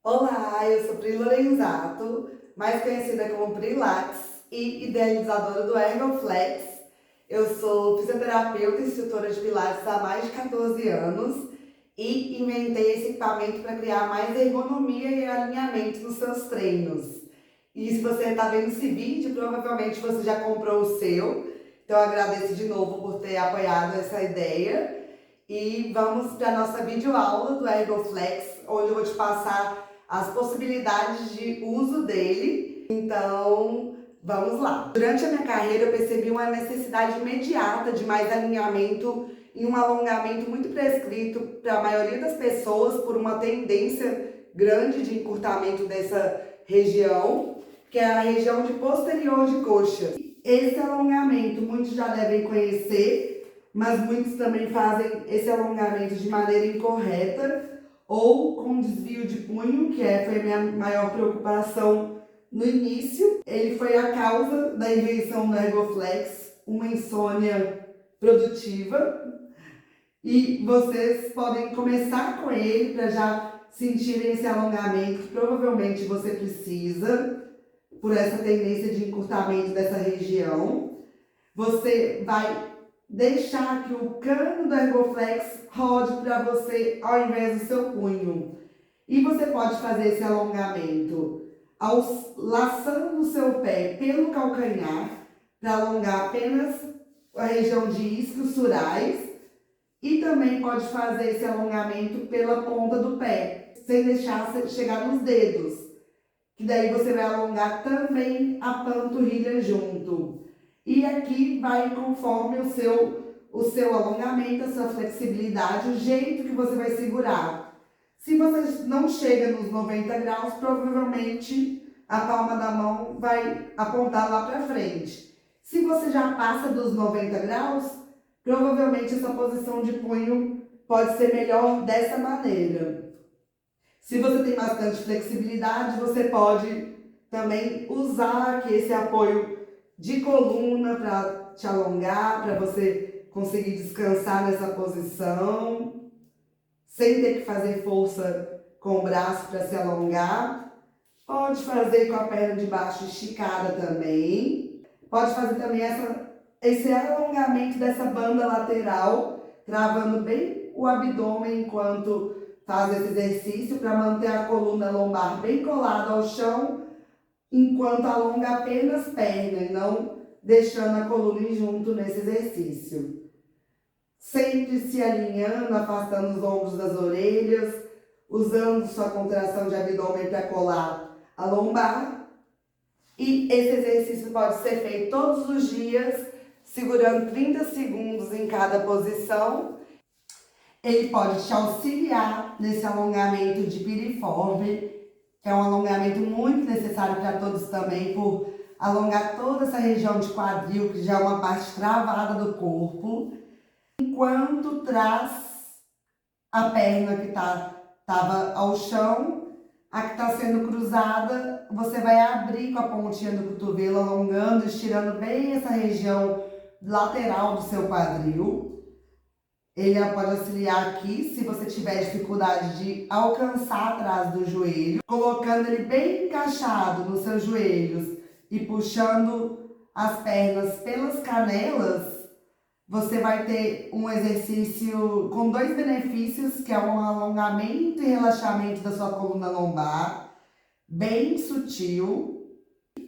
Olá, eu sou Pri Lorenzato, mais conhecida como Pri Lax e idealizadora do Ergoflex. Eu sou fisioterapeuta e instrutora de pilates há mais de 14 anos e inventei esse equipamento para criar mais ergonomia e alinhamento nos seus treinos. E se você está vendo esse vídeo, provavelmente você já comprou o seu. Então eu agradeço de novo por ter apoiado essa ideia. E vamos para a nossa videoaula do Ergoflex, onde eu vou te passar as possibilidades de uso dele. Então, vamos lá. Durante a minha carreira, eu percebi uma necessidade imediata de mais alinhamento e um alongamento muito prescrito para a maioria das pessoas por uma tendência grande de encurtamento dessa região, que é a região de posterior de coxa. Esse alongamento muitos já devem conhecer, mas muitos também fazem esse alongamento de maneira incorreta ou com desvio de punho, que foi a minha maior preocupação no início. Ele foi a causa da invenção do Ergoflex, uma insônia produtiva. E vocês podem começar com ele para já sentirem esse alongamento que provavelmente você precisa por essa tendência de encurtamento dessa região. Você vai deixar que o cano do Ergoflex rode para você ao invés do seu punho. E você pode fazer esse alongamento laçando o seu pé pelo calcanhar para alongar apenas a região de isquios surais, e também pode fazer esse alongamento pela ponta do pé, sem deixar chegar nos dedos, que daí você vai alongar também a panturrilha junto. E aqui vai conforme o seu alongamento, a sua flexibilidade, o jeito que você vai segurar. Se você não chega nos 90 graus, provavelmente a palma da mão vai apontar lá para frente. Se você já passa dos 90 graus, provavelmente essa posição de punho pode ser melhor dessa maneira. Se você tem bastante flexibilidade, você pode também usar aqui esse apoio de coluna para te alongar, para você conseguir descansar nessa posição, sem ter que fazer força com o braço para se alongar. Pode fazer com a perna de baixo esticada também. Pode fazer também esse alongamento dessa banda lateral, travando bem o abdômen enquanto faz esse exercício, para manter a coluna lombar bem colada ao chão, enquanto alonga apenas perna e não deixando a coluna ir junto nesse exercício. Sempre se alinhando, afastando os ombros das orelhas, usando sua contração de abdômen para colar a lombar. E esse exercício pode ser feito todos os dias, segurando 30 segundos em cada posição. Ele pode te auxiliar nesse alongamento de piriforme, que é um alongamento muito necessário para todos também, por alongar toda essa região de quadril, que já é uma parte travada do corpo, enquanto traz a perna que estava ao chão, a que está sendo cruzada, você vai abrir com a pontinha do cotovelo, alongando, estirando bem essa região lateral do seu quadril. Ele pode auxiliar aqui, se você tiver dificuldade de alcançar atrás do joelho, colocando ele bem encaixado nos seus joelhos e puxando as pernas pelas canelas, você vai ter um exercício com dois benefícios, que é um alongamento e relaxamento da sua coluna lombar, bem sutil.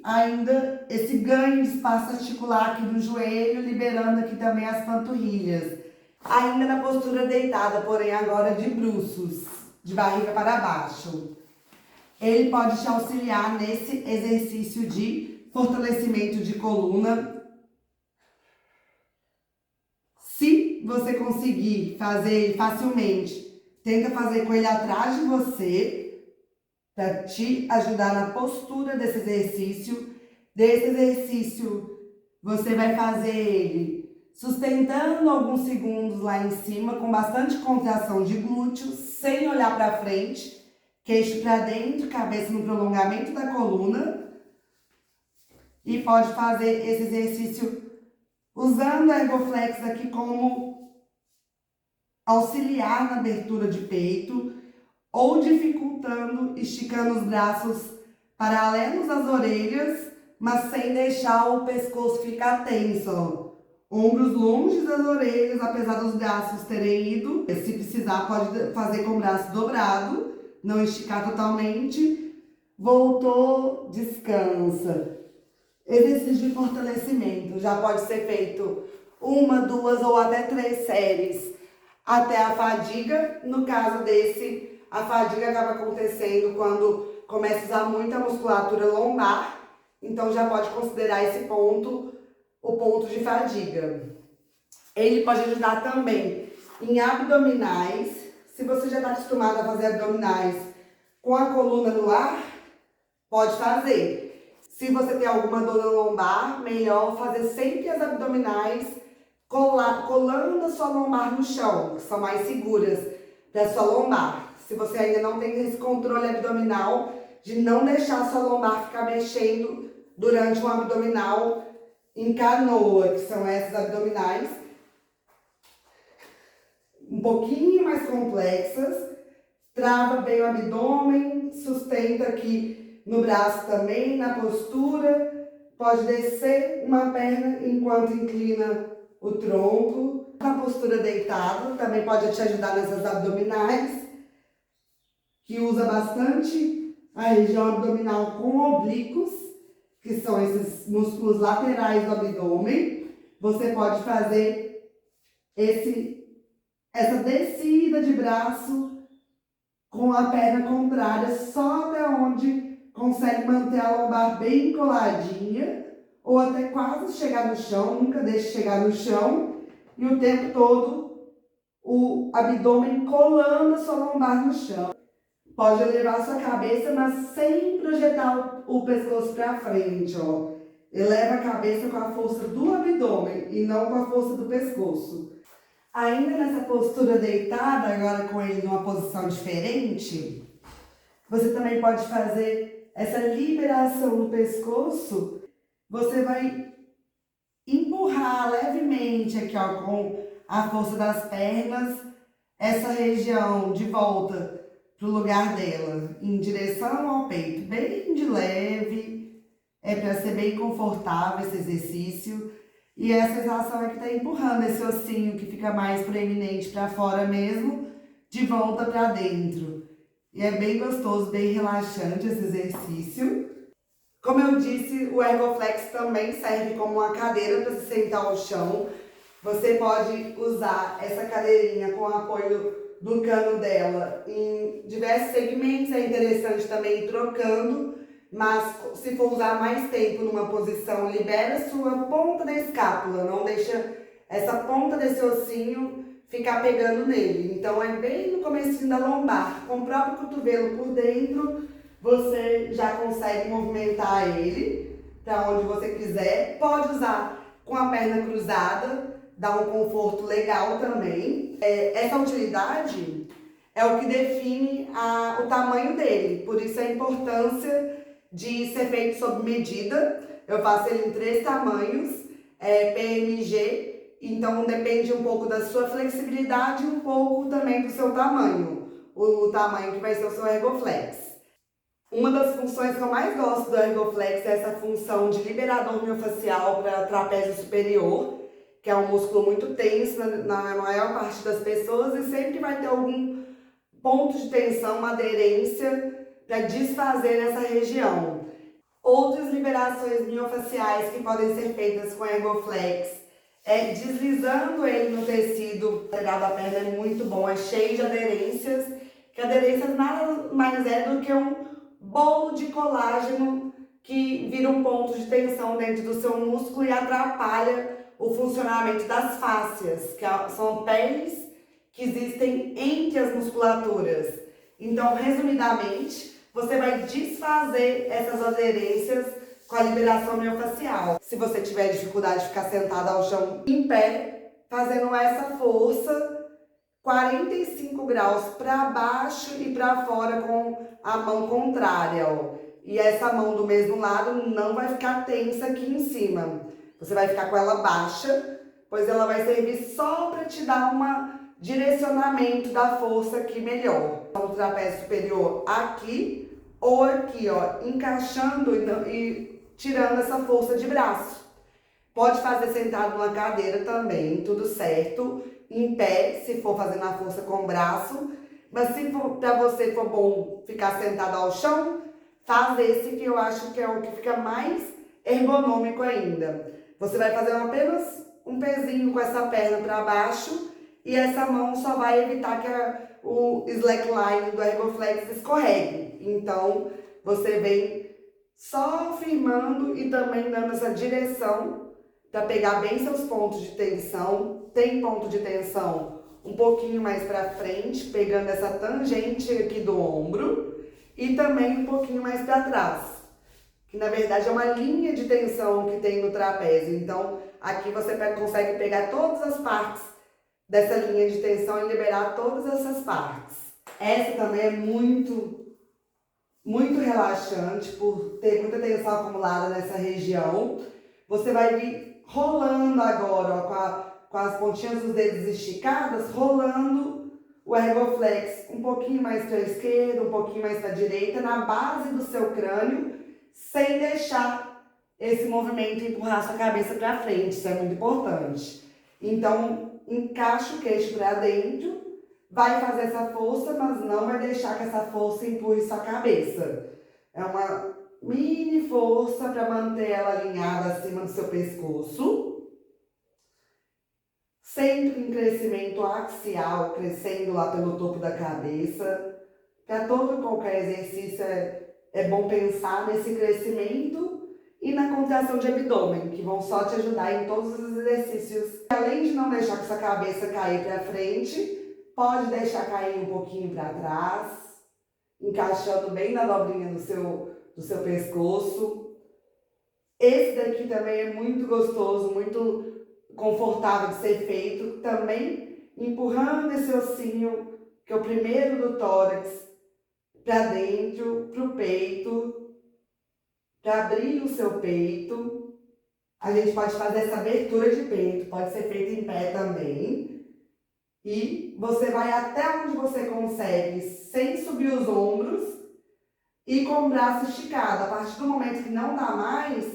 Ainda esse ganho de espaço articular aqui do joelho, liberando aqui também as panturrilhas. Ainda na postura deitada, porém agora de bruços, de barriga para baixo. Ele pode te auxiliar nesse exercício de fortalecimento de coluna. Se você conseguir fazer ele facilmente, tenta fazer com ele atrás de você, para te ajudar na postura desse exercício. Desse exercício, você vai fazer ele sustentando alguns segundos lá em cima, com bastante contração de glúteos, sem olhar para frente, queixo para dentro, cabeça no prolongamento da coluna. E pode fazer esse exercício usando a Ergoflex aqui como auxiliar na abertura de peito, ou dificultando, esticando os braços paralelos às orelhas, mas sem deixar o pescoço ficar tenso, ó. Ombros longe das orelhas, apesar dos braços terem ido. Se precisar, pode fazer com o braço dobrado, não esticar totalmente. Voltou, descansa. Exercício de fortalecimento já pode ser feito 1, 2 ou até 3 séries até a fadiga. No caso desse, a fadiga acaba acontecendo quando começa a usar muita musculatura lombar. Então já pode considerar esse ponto o ponto de fadiga. Ele pode ajudar também em abdominais. Se você já está acostumado a fazer abdominais com a coluna no ar, pode fazer. Se você tem alguma dor na lombar, melhor fazer sempre as abdominais colando a sua lombar no chão, que são mais seguras para a sua lombar. Se você ainda não tem esse controle abdominal, de não deixar a sua lombar ficar mexendo durante um abdominal em canoa, que são essas abdominais um pouquinho mais complexas. Trava bem o abdômen, sustenta aqui no braço também, na postura. Pode descer uma perna enquanto inclina o tronco. Na postura deitado, também pode te ajudar nessas abdominais, que usa bastante a região abdominal com oblíquos, que são esses músculos laterais do abdômen. Você pode fazer essa descida de braço com a perna contrária, só até onde consegue manter a lombar bem coladinha, ou até quase chegar no chão, nunca deixe chegar no chão, e o tempo todo o abdômen colando a sua lombar no chão. Pode elevar a sua cabeça, mas sem projetar o pescoço para frente, ó. Eleva a cabeça com a força do abdômen e não com a força do pescoço. Ainda nessa postura deitada, agora com ele numa posição diferente, você também pode fazer essa liberação no pescoço. Você vai empurrar levemente aqui, ó, com a força das pernas, essa região de volta pro lugar dela, em direção ao peito, bem de leve. É para ser bem confortável esse exercício. E a sensação é que tá empurrando esse ossinho que fica mais proeminente para fora mesmo, de volta para dentro. E é bem gostoso, bem relaxante esse exercício. Como eu disse, o Ergoflex também serve como uma cadeira para se sentar ao chão. Você pode usar essa cadeirinha com o apoio do cano dela em diversos segmentos. É interessante também ir trocando, mas se for usar mais tempo numa posição, libera a sua ponta da escápula, não deixa essa ponta desse ossinho ficar pegando nele. Então é bem no comecinho da lombar, com o próprio cotovelo por dentro, você já consegue movimentar ele para onde você quiser. Pode usar com a perna cruzada, dá um conforto legal também. Essa utilidade é o que define o tamanho dele, por isso a importância de ser feito sob medida. Eu faço ele em 3 tamanhos, PMG, então depende um pouco da sua flexibilidade e um pouco também do seu tamanho, o tamanho que vai ser o seu Ergoflex. Uma das funções que eu mais gosto do Ergoflex é essa função de liberador miofascial para trapézio superior, que é um músculo muito tenso na maior parte das pessoas e sempre vai ter algum ponto de tensão, uma aderência para desfazer essa região. Outras liberações miofaciais que podem ser feitas com Ergoflex deslizando ele no tecido lateral da perna, é muito bom, é cheio de aderências, que aderências nada mais é do que um bolo de colágeno que vira um ponto de tensão dentro do seu músculo e atrapalha o funcionamento das fáscias, que são peles que existem entre as musculaturas. Então, resumidamente, você vai desfazer essas aderências com a liberação miofascial. Se você tiver dificuldade de ficar sentada ao chão em pé, fazendo essa força, 45 graus para baixo e para fora com a mão contrária, ó. E essa mão do mesmo lado não vai ficar tensa aqui em cima. Você vai ficar com ela baixa, pois ela vai servir só para te dar um direcionamento da força aqui melhor. o trapézio superior aqui ou aqui, ó, encaixando e tirando essa força de braço. Pode fazer sentado numa cadeira também, tudo certo. Em pé, se for fazendo a força com o braço. Mas se para você for bom ficar sentado ao chão, faz esse que eu acho que é o que fica mais ergonômico ainda. Você vai fazer apenas um pezinho com essa perna para baixo e essa mão só vai evitar que o slackline do Ergoflex escorregue. Então, você vem só firmando e também dando essa direção para pegar bem seus pontos de tensão. Tem ponto de tensão um pouquinho mais para frente, pegando essa tangente aqui do ombro e também um pouquinho mais para trás, que na verdade é uma linha de tensão que tem no trapézio. Então, aqui você consegue pegar todas as partes dessa linha de tensão e liberar todas essas partes. Essa também é muito relaxante por ter muita tensão acumulada nessa região. Você vai vir rolando agora, ó, com as pontinhas dos dedos esticadas, rolando o Ergoflex um pouquinho mais para a esquerda, um pouquinho mais para a direita, na base do seu crânio, sem deixar esse movimento empurrar sua cabeça para frente. Isso é muito importante. Então, encaixa o queixo para dentro, vai fazer essa força, mas não vai deixar que essa força empurre sua cabeça. É uma mini força para manter ela alinhada acima do seu pescoço. Sempre em crescimento axial, crescendo lá pelo topo da cabeça. Para todo e qualquer exercício é bom pensar nesse crescimento e na contração de abdômen, que vão só te ajudar em todos os exercícios. Além de não deixar que sua cabeça cair para frente, pode deixar cair um pouquinho para trás, encaixando bem na dobrinha do seu pescoço. Esse daqui também é muito gostoso, muito confortável de ser feito, também empurrando esse ossinho, que é o primeiro do tórax, para dentro, para o peito, para abrir o seu peito. A gente pode fazer essa abertura de peito, pode ser feito em pé também. E você vai até onde você consegue, sem subir os ombros e com o braço esticado. A partir do momento que não dá mais,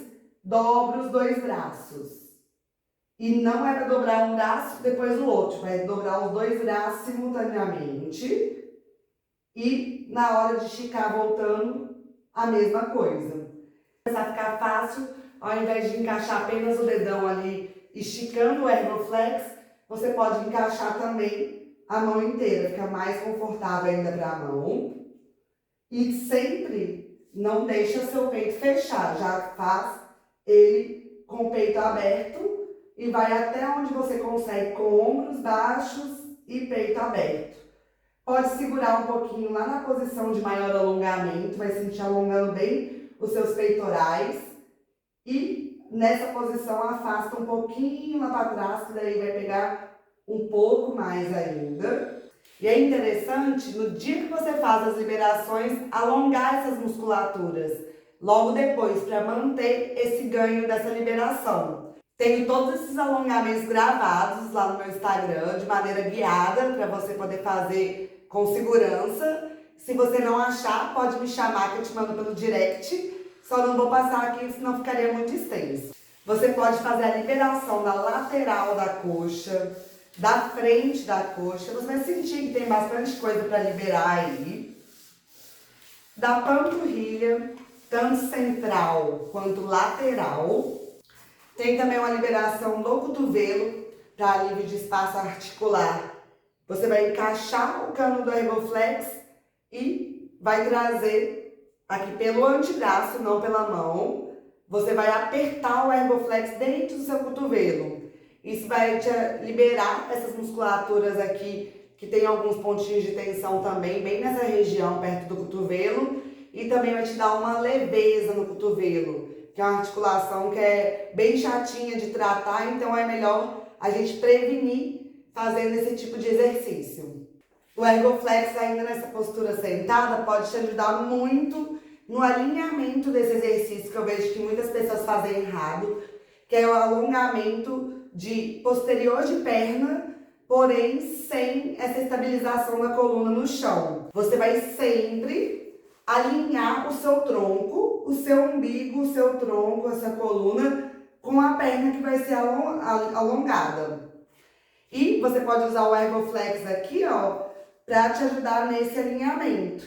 dobra os dois braços. E não é para dobrar um braço depois o outro, vai dobrar os dois braços simultaneamente. E na hora de esticar, voltando, a mesma coisa. Começar a ficar fácil, ao invés de encaixar apenas o dedão ali, esticando o Ergoflex, você pode encaixar também a mão inteira, fica mais confortável ainda para a mão. E sempre não deixa seu peito fechar, já faz ele com o peito aberto e vai até onde você consegue com ombros baixos e peito aberto. Pode segurar um pouquinho lá na posição de maior alongamento, vai sentir alongando bem os seus peitorais. E nessa posição afasta um pouquinho lá para trás, que daí vai pegar um pouco mais ainda. E é interessante, no dia que você faz as liberações, alongar essas musculaturas logo depois, para manter esse ganho dessa liberação. Tenho todos esses alongamentos gravados lá no meu Instagram, de maneira guiada, para você poder fazer com segurança. Se você não achar, pode me chamar que eu te mando pelo direct. Só não vou passar aqui, senão ficaria muito extenso. Você pode fazer a liberação da lateral da coxa, da frente da coxa. Você vai sentir que tem bastante coisa para liberar aí. Da panturrilha, tanto central quanto lateral. Tem também uma liberação do cotovelo para alívio de espaço articular. Você vai encaixar o cano do Ergoflex e vai trazer aqui pelo antebraço, não pela mão. Você vai apertar o Ergoflex dentro do seu cotovelo. Isso vai te liberar essas musculaturas aqui, que tem alguns pontinhos de tensão também, bem nessa região, perto do cotovelo. E também vai te dar uma leveza no cotovelo, que é uma articulação que é bem chatinha de tratar, então é melhor a gente prevenir fazendo esse tipo de exercício. O Ergoflex, ainda nessa postura sentada, pode te ajudar muito no alinhamento desse exercício, que eu vejo que muitas pessoas fazem errado, que é o alongamento de posterior de perna porém sem essa estabilização da coluna no chão. Você vai sempre alinhar o seu tronco, o seu umbigo, o seu tronco, essa coluna, com a perna que vai ser alongada. E você pode usar o Ergoflex aqui, ó, para te ajudar nesse alinhamento.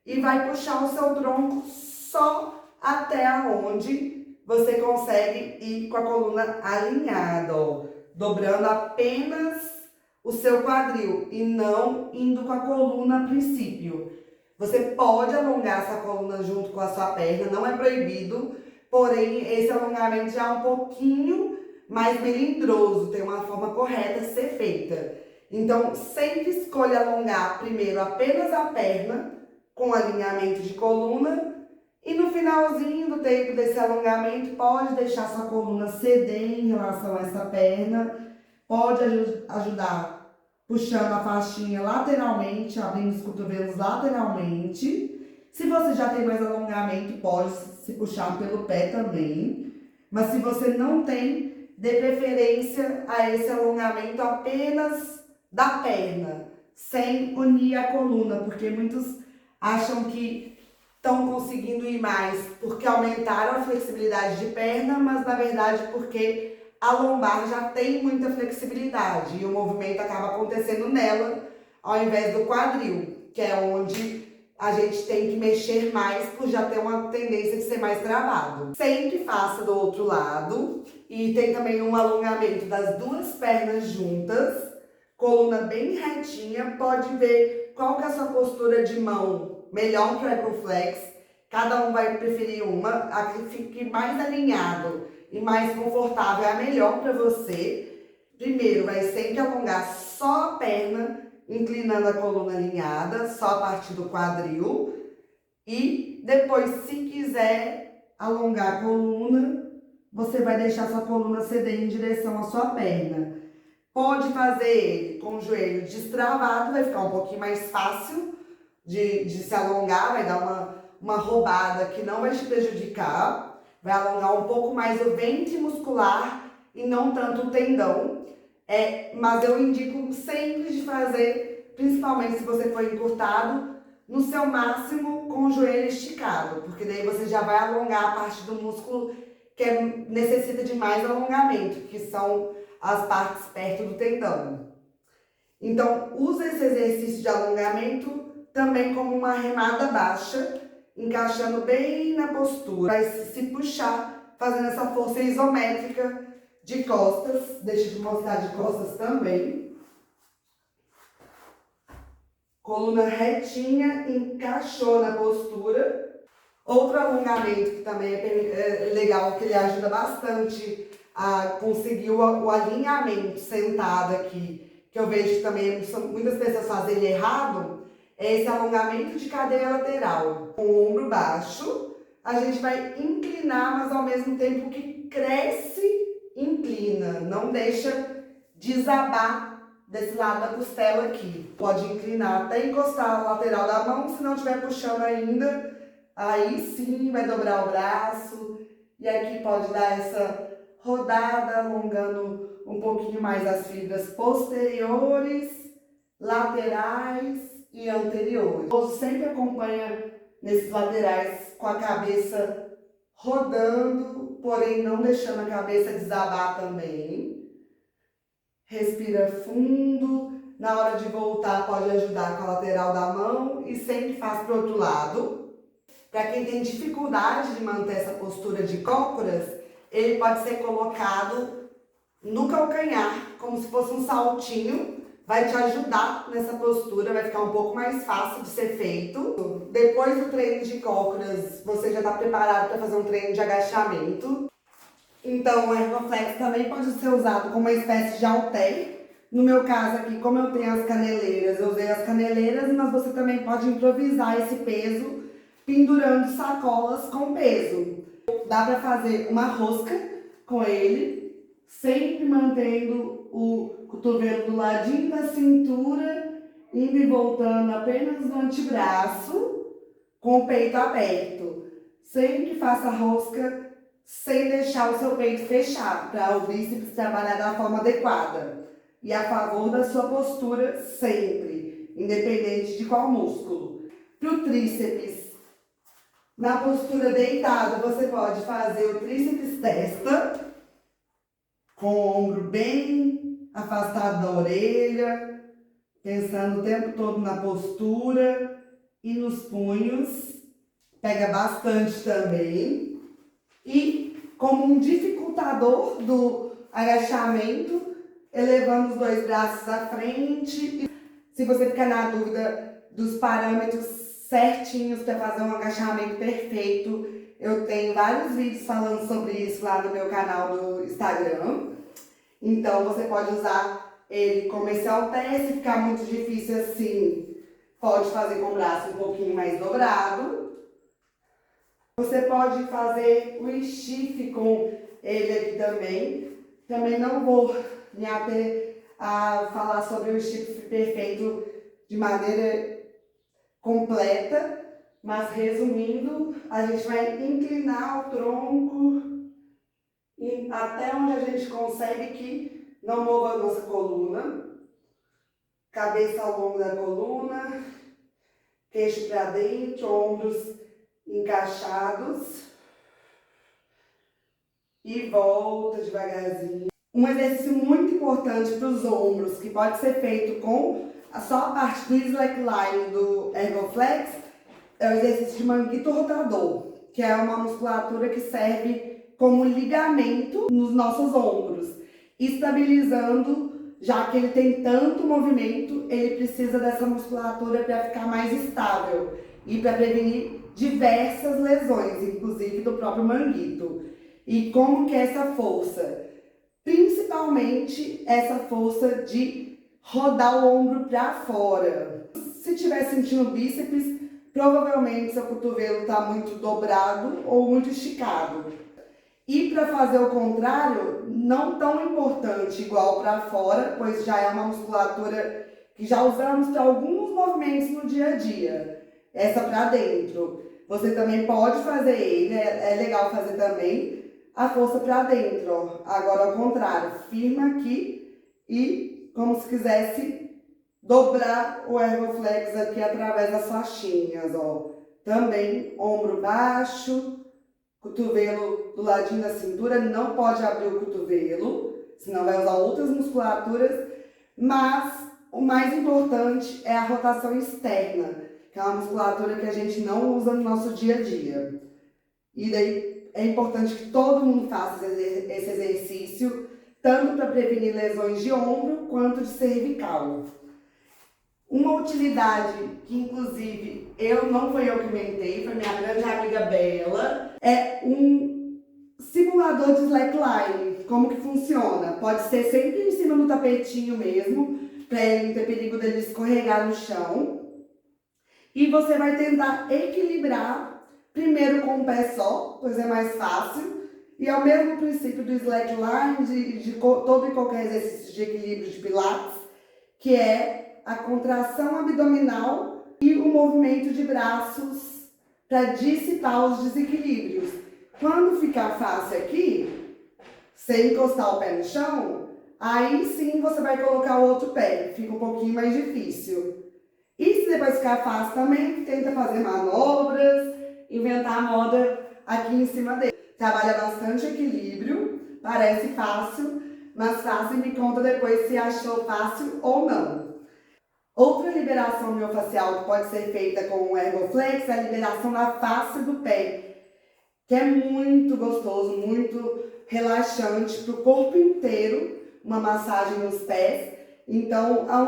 E vai puxar o seu tronco só até onde você consegue ir com a coluna alinhada, ó, dobrando apenas o seu quadril e não indo com a coluna a princípio. Você pode alongar essa coluna junto com a sua perna, não é proibido, porém esse alongamento já é um pouquinho mais melindroso, tem uma forma correta de ser feita. Então, sempre escolha alongar primeiro apenas a perna, com alinhamento de coluna, e no finalzinho do tempo desse alongamento, pode deixar sua coluna ceder em relação a essa perna, pode ajudar puxando a faixinha lateralmente, abrindo os cotovelos lateralmente. Se você já tem mais alongamento, pode se puxar pelo pé também. Mas se você não tem, dê preferência a esse alongamento apenas da perna, sem unir a coluna, porque muitos acham que estão conseguindo ir mais porque aumentaram a flexibilidade de perna, mas na verdade porque a lombar já tem muita flexibilidade e o movimento acaba acontecendo nela ao invés do quadril, que é onde a gente tem que mexer mais por já ter uma tendência de ser mais travado. Sempre faça do outro lado e tem também um alongamento das duas pernas juntas, coluna bem retinha, pode ver qual que é a sua postura de mão melhor para o Ergoflex. Cada um vai preferir uma, a que fique mais alinhado e mais confortável é a melhor para você. Primeiro, vai sempre alongar só a perna, inclinando a coluna alinhada, só a partir do quadril. E depois, se quiser alongar a coluna, você vai deixar sua coluna ceder em direção à sua perna. Pode fazer ele com o joelho destravado, vai ficar um pouquinho mais fácil de se alongar, vai dar uma roubada que não vai te prejudicar, vai alongar um pouco mais o ventre muscular e não tanto o tendão. Mas eu indico sempre de fazer, principalmente se você for encurtado, no seu máximo com o joelho esticado, porque daí você já vai alongar a parte do músculo que necessita de mais alongamento, que são as partes perto do tendão. Então, use esse exercício de alongamento também como uma remada baixa, encaixando bem na postura. Vai se puxar, fazendo essa força isométrica de costas. Deixa eu te mostrar de costas também. Coluna retinha, encaixou na postura. Outro alongamento que também é legal, que ele ajuda bastante a conseguir o alinhamento sentado aqui, que eu vejo que também muitas pessoas fazem ele errado, é esse alongamento de cadeira lateral. Com o ombro baixo, a gente vai inclinar, mas ao mesmo tempo que cresce, inclina. Não deixa desabar desse lado da costela aqui. Pode inclinar até encostar a lateral da mão, se não estiver puxando ainda, aí sim vai dobrar o braço. E aqui pode dar essa rodada, alongando um pouquinho mais as fibras posteriores, laterais e anteriores. O sempre acompanha nesses laterais com a cabeça rodando, porém não deixando a cabeça desabar também. Respira fundo. Na hora de voltar, pode ajudar com a lateral da mão e sempre faz para o outro lado. Para quem tem dificuldade de manter essa postura de cócoras, ele pode ser colocado no calcanhar, como se fosse um saltinho. Vai te ajudar nessa postura, vai ficar um pouco mais fácil de ser feito. Depois do treino de cócoras, você já está preparado para fazer um treino de agachamento. Então, o Ergoflex também pode ser usado como uma espécie de halter. No meu caso aqui, como eu tenho as caneleiras, eu usei as caneleiras, mas você também pode improvisar esse peso pendurando sacolas com peso. Dá para fazer uma rosca com ele, sempre mantendo o cotovelo do ladinho da cintura, indo e voltando apenas no antebraço, com o peito aberto. Sempre faça a rosca sem deixar o seu peito fechado, para o bíceps trabalhar da forma adequada. e a favor da sua postura sempre, independente de qual músculo. Para o tríceps, na postura deitado, você pode fazer o tríceps testa, com o ombro bem afastado da orelha, pensando o tempo todo na postura e nos punhos. Pega bastante também. E como um dificultador do agachamento, elevando os dois braços à frente. Se você ficar na dúvida dos parâmetros certinhos para fazer um agachamento perfeito, eu tenho vários vídeos falando sobre isso lá no meu canal do Instagram. Então você pode usar ele como esse halter. Se ficar muito difícil assim, pode fazer com o braço um pouquinho mais dobrado. Você pode fazer o stiff com ele aqui também. Também não vou me ater a falar sobre o stiff perfeito de maneira completa, mas resumindo, a gente vai inclinar o tronco até onde a gente consegue que não mova a nossa coluna. Cabeça ao longo da coluna, queixo para dentro, ombros encaixados. E volta devagarzinho. Um exercício muito importante para os ombros, que pode ser feito com só a parte do slackline do Ergoflex, é o exercício de manguito rotador, que é uma musculatura que serve como ligamento nos nossos ombros, estabilizando, já que ele tem tanto movimento, ele precisa dessa musculatura para ficar mais estável e para prevenir diversas lesões, inclusive do próprio manguito. E como que é essa força? Principalmente essa força de rodar o ombro para fora. Se estiver sentindo bíceps, provavelmente seu cotovelo está muito dobrado ou muito esticado. E para fazer o contrário, não tão importante igual para fora, pois já é uma musculatura que já usamos para alguns movimentos no dia a dia. Essa para dentro. Você também pode fazer ele, é legal fazer também a força para dentro, ó. Agora ao contrário, firma aqui e como se quisesse dobrar o Ergoflex aqui através das faixinhas, ó. Também ombro baixo, cotovelo do ladinho da cintura, não pode abrir o cotovelo, senão vai usar outras musculaturas, mas o mais importante é a rotação externa, que é uma musculatura que a gente não usa no nosso dia a dia. E daí é importante que todo mundo faça esse exercício, tanto para prevenir lesões de ombro quanto de cervical. Uma utilidade que, inclusive, não foi eu que inventei, foi minha grande amiga Bela, é um simulador de slackline. Como que funciona? Pode ser sempre em cima do tapetinho mesmo, para ele não ter perigo dele escorregar no chão. E você vai tentar equilibrar primeiro com um pé só, pois é mais fácil. E é o mesmo princípio do slackline, de todo e qualquer exercício de equilíbrio de pilates, que é a contração abdominal e o movimento de braços para dissipar os desequilíbrios. Quando ficar fácil aqui, sem encostar o pé no chão, aí sim você vai colocar o outro pé, fica um pouquinho mais difícil. E se depois ficar fácil também, tenta fazer manobras, inventar a moda aqui em cima dele. Trabalha bastante equilíbrio, parece fácil, mas faça e me conta depois se achou fácil ou não. Outra liberação miofascial que pode ser feita com o Ergoflex é a liberação da face do pé, que é muito gostoso, muito relaxante para o corpo inteiro, uma massagem nos pés. Então, a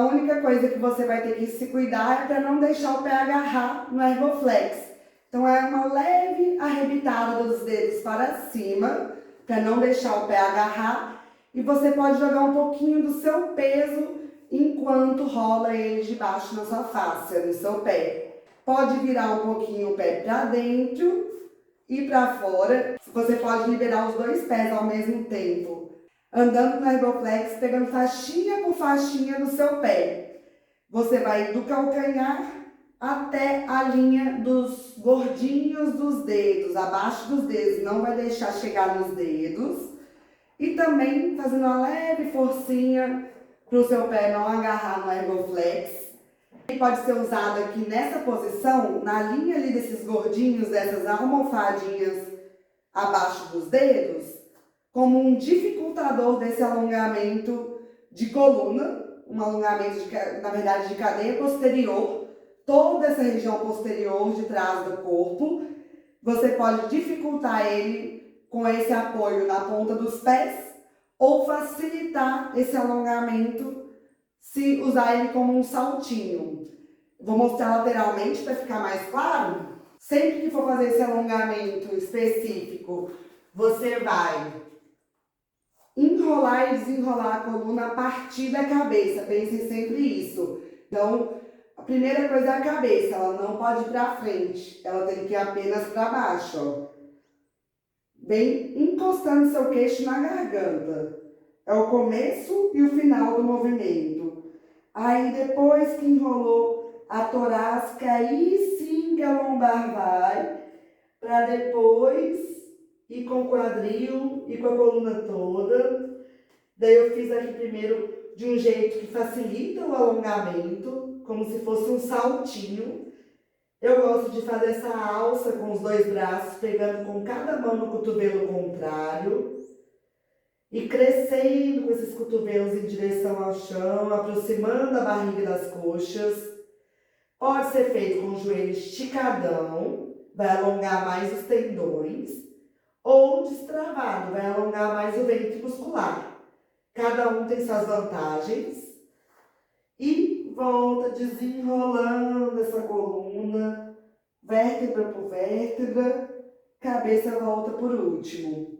única coisa que você vai ter que se cuidar é para não deixar o pé agarrar no Ergoflex. Então é uma leve arrebitada dos dedos para cima, para não deixar o pé agarrar. E você pode jogar um pouquinho do seu peso enquanto rola ele de baixo na sua face, no seu pé. Pode virar um pouquinho o pé para dentro e para fora. Você pode liberar os dois pés ao mesmo tempo, andando no Ergoflex, pegando faixinha por faixinha no seu pé. Você vai do calcanhar até a linha dos gordinhos dos dedos, abaixo dos dedos, não vai deixar chegar nos dedos. E também fazendo uma leve forcinha para o seu pé não agarrar no Ergoflex. Ele pode ser usado aqui nessa posição, na linha ali desses gordinhos, dessas almofadinhas abaixo dos dedos, como um dificultador desse alongamento de coluna, um alongamento, na verdade, de cadeia posterior, toda essa região posterior de trás do corpo. Você pode dificultar ele com esse apoio na ponta dos pés ou facilitar esse alongamento se usar ele como um saltinho. Vou mostrar lateralmente para ficar mais claro. Sempre que for fazer esse alongamento específico, você vai enrolar e desenrolar a coluna a partir da cabeça. Pensem sempre isso. Então, a primeira coisa é a cabeça. Ela não pode ir para frente. Ela tem que ir apenas para baixo, ó. Bem encostando seu queixo na garganta. É o começo e o final do movimento. Aí, depois que enrolou a torácica, aí sim que a lombar vai, para depois ir com o quadril e com a coluna toda. Daí eu fiz aqui primeiro de um jeito que facilita o alongamento, como se fosse um saltinho. Eu gosto de fazer essa alça com os dois braços, pegando com cada mão no cotovelo contrário e crescendo com esses cotovelos em direção ao chão, aproximando a barriga das coxas. Pode ser feito com o joelho esticadão, vai alongar mais os tendões, ou destravado, vai alongar mais o ventre muscular. Cada um tem suas vantagens. E volta desenrolando essa coluna, vértebra por vértebra, cabeça volta por último.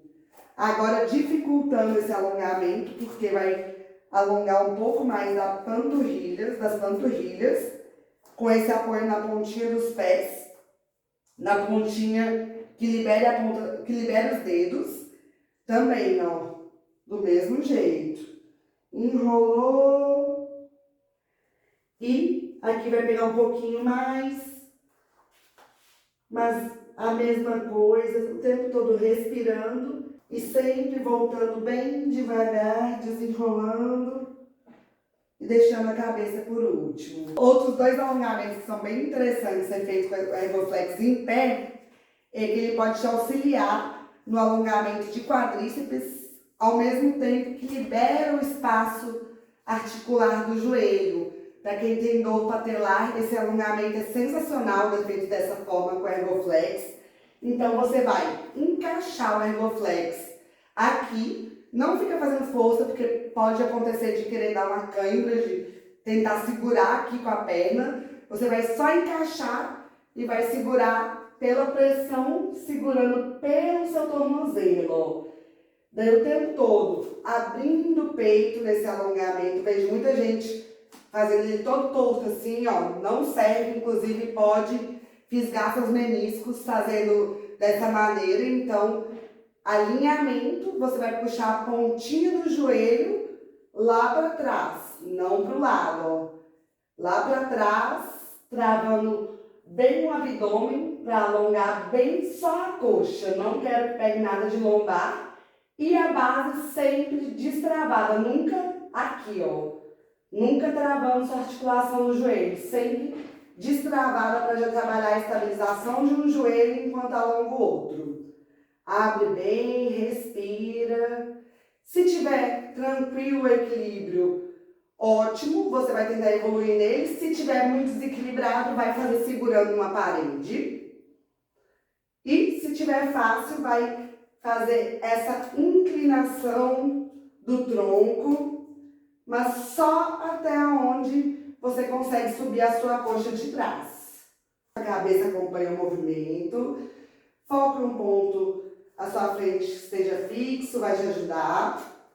Agora dificultando esse alongamento, porque vai alongar um pouco mais das panturrilhas, com esse apoio na pontinha dos pés, na pontinha que libera os dedos, também, ó, do mesmo jeito. Enrolou. E aqui vai pegar um pouquinho mais, mas a mesma coisa, o tempo todo respirando e sempre voltando bem devagar, desenrolando e deixando a cabeça por último. Outros dois alongamentos que são bem interessantes de ser feito com o Ergoflex em pé, é que ele pode te auxiliar no alongamento de quadríceps, ao mesmo tempo que libera o espaço articular do joelho. Para quem tem dor patelar, esse alongamento é sensacional, feito dessa forma com o Ergoflex. Então você vai encaixar o Ergoflex aqui, não fica fazendo força, porque pode acontecer de querer dar uma cãibra, de tentar segurar aqui com a perna. Você vai só encaixar e vai segurar pela pressão, segurando pelo seu tornozelo. Daí o tempo todo, abrindo o peito nesse alongamento. Vejo muita gente fazendo ele todo torto assim, ó, não serve, inclusive pode fisgar seus meniscos fazendo dessa maneira. Então, alinhamento, você vai puxar a pontinha do joelho lá para trás, não para o lado, ó. Lá para trás, travando bem o abdômen para alongar bem só a coxa. Não quero que pegue nada de lombar. E a base sempre destravada, nunca aqui, ó. Nunca travando sua articulação do joelho, sempre destravada para já trabalhar a estabilização de um joelho enquanto alonga o outro. Abre bem, respira. Se tiver tranquilo o equilíbrio, ótimo, você vai tentar evoluir nele. Se tiver muito desequilibrado, vai fazer segurando uma parede. E se tiver fácil, vai fazer essa inclinação do tronco, mas só até onde você consegue subir a sua coxa de trás. A cabeça acompanha o movimento, foca um ponto à sua frente que esteja fixo, vai te ajudar.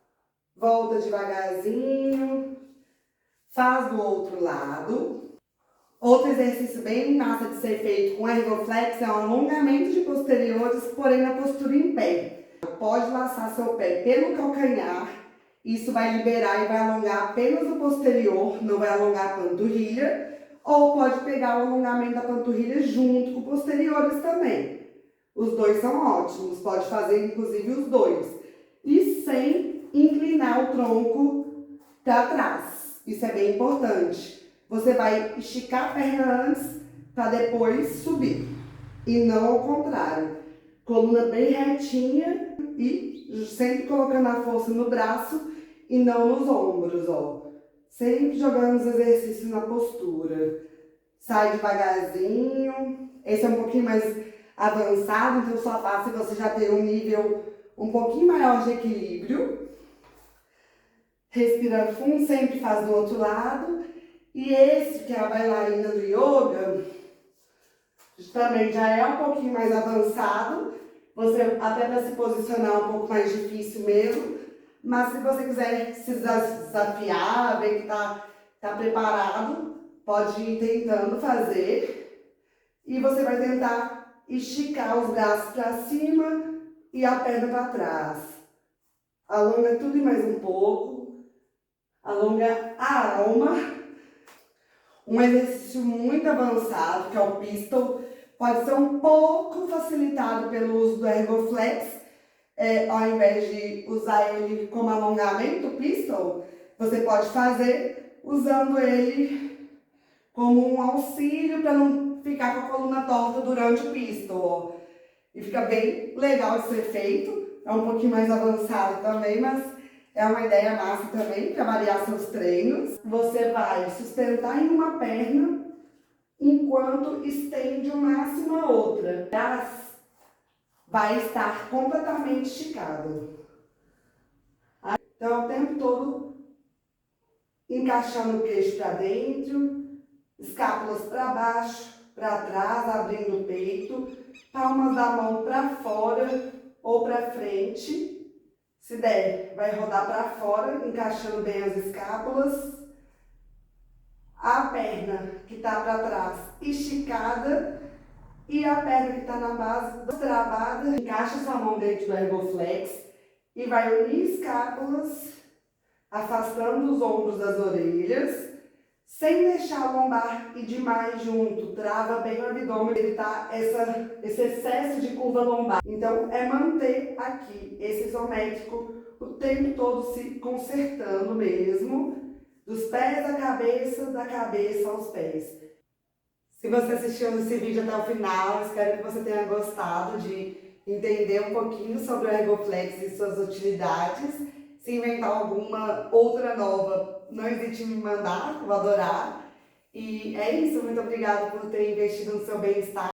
Volta devagarzinho, faz do outro lado. Outro exercício bem massa de ser feito com Ergoflex é um alongamento de posteriores, porém na postura em pé. Pode laçar seu pé pelo calcanhar. Isso vai liberar e vai alongar apenas o posterior, não vai alongar a panturrilha. Ou pode pegar o alongamento da panturrilha junto com posteriores também. Os dois são ótimos, pode fazer inclusive os dois. e sem inclinar o tronco para trás. Isso é bem importante. Você vai esticar a perna antes para depois subir e não ao contrário. Coluna bem retinha e sempre colocando a força no braço e não nos ombros, ó. Sempre jogando os exercícios na postura. Sai devagarzinho. Esse é um pouquinho mais avançado, então só faço se você já tem um nível um pouquinho maior de equilíbrio. Respira fundo, sempre faz do outro lado. E esse, que é a bailarina do yoga, também já é um pouquinho mais avançado. Você, até para se posicionar um pouco mais difícil mesmo. Mas se você quiser se desafiar, ver que tá preparado, pode ir tentando fazer. E você vai tentar esticar os braços para cima e a perna para trás. Alonga tudo e mais um pouco. Alonga a alma. Um exercício muito avançado, que é o pistol, pode ser um pouco facilitado pelo uso do Ergoflex. Ao invés de usar ele como alongamento, o pistol, você pode fazer usando ele como um auxílio para não ficar com a coluna torta durante o pistol. E fica bem legal de ser feito. É um pouquinho mais avançado também, mas é uma ideia massa também para variar seus treinos. Você vai sustentar em uma perna enquanto estende o máximo a outra. Vai estar completamente esticado. Então, o tempo todo encaixando o queixo para dentro, escápulas para baixo, para trás, abrindo o peito, palmas da mão para fora ou para frente. Se der, vai rodar para fora, encaixando bem as escápulas. A perna que está para trás esticada e a perna que está na base travada. Encaixa sua mão dentro do Ergoflex e vai unir escápulas, afastando os ombros das orelhas, sem deixar a lombar ir demais junto. Trava bem o abdômen, evitar esse excesso de curva lombar. Então, é manter aqui esse isométrico o tempo todo se consertando mesmo, dos pés à cabeça, da cabeça aos pés. Se você assistiu esse vídeo até o final, espero que você tenha gostado de entender um pouquinho sobre o Ergoflex e suas utilidades. Se inventar alguma outra nova, não hesite em me mandar, vou adorar. E é isso, muito obrigada por ter investido no seu bem-estar.